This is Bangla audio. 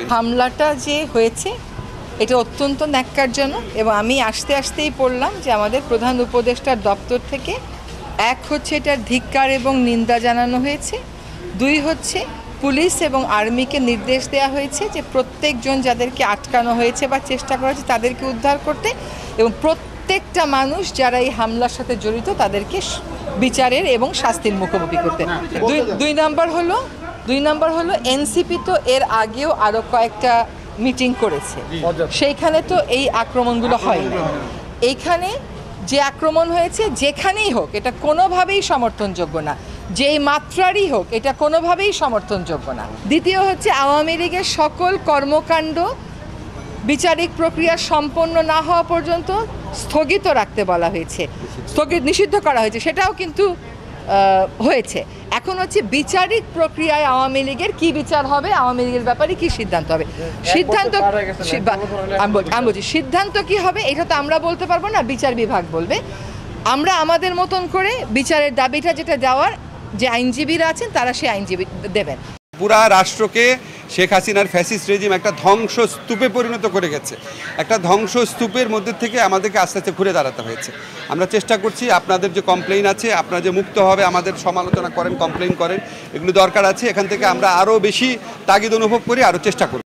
করবেন? হামলাটা যে হয়েছে এটা অত্যন্ত ন্যাক্কারজনক এবং আমি আসতেই পড়লাম যে আমাদের প্রধান উপদেষ্টার দপ্তর থেকে এক হচ্ছে এটার ধিক্কার এবং নিন্দা জানানো হয়েছে, দুই হচ্ছে পুলিশ এবং আর্মিকে নির্দেশ দেওয়া হয়েছে যে প্রত্যেকজন যাদেরকে আটকানো হয়েছে বা চেষ্টা করা হয়েছে তাদেরকে উদ্ধার করতে এবং প্রত্যেকটা মানুষ যারা এই হামলার সাথে জড়িত তাদেরকে বিচারের এবং শাস্তির মুখোমুখি করতে। দুই নাম্বার হলো এনসিপি তো এর আগেও আরও কয়েকটা মিটিং করেছে, সেইখানে তো এই আক্রমণগুলো হয়নি। এইখানে যে আক্রমণ হয়েছে যেখানেই হোক এটা কোনোভাবেই সমর্থনযোগ্য না, যেই মাত্রারই হোক এটা কোনোভাবেই সমর্থনযোগ্য না। দ্বিতীয় হচ্ছে আওয়ামী লীগের সকল কর্মকাণ্ড বিচারিক প্রক্রিয়া সম্পন্ন না হওয়া পর্যন্ত স্থগিত রাখতে বলা হয়েছে, নিষিদ্ধ করা হয়েছে, সেটাও কিন্তু হয়েছে। এখন হচ্ছে বিচারিক প্রক্রিয়ায় আওয়ামী লীগের কী বিচার হবে, আওয়ামী লীগের ব্যাপারে কী সিদ্ধান্ত হবে, সিদ্ধান্ত কী হবে এটা তো আমরা বলতে পারবো না, বিচার বিভাগ বলবে। আমরা আমাদের মতন করে বিচারের দাবিটা যেটা দেওয়ার যে আইনজীবীরা আছেন তারা সেই আইনজীবী দেবেন। পুরা রাষ্ট্রকে শেখ হাসিনার ফ্যাসিস্ট রেজিম একটা ধ্বংসস্তূপে পরিণত করে গেছে। একটা ধ্বংসস্তূপের মধ্যে থেকে আমাদেরকে আস্তে আস্তে ঘুরে দাঁড়াতে হয়েছে। আমরা চেষ্টা করছি, আপনাদের যে কমপ্লেইন আছে আপনারা যে মুক্তভাবে আমাদের সমালোচনা করেন, কমপ্লেইন করেন, এগুলো দরকার আছে। এখান থেকে আমরা আরও বেশি তাগিদ অনুভব করি, আরও চেষ্টা করি।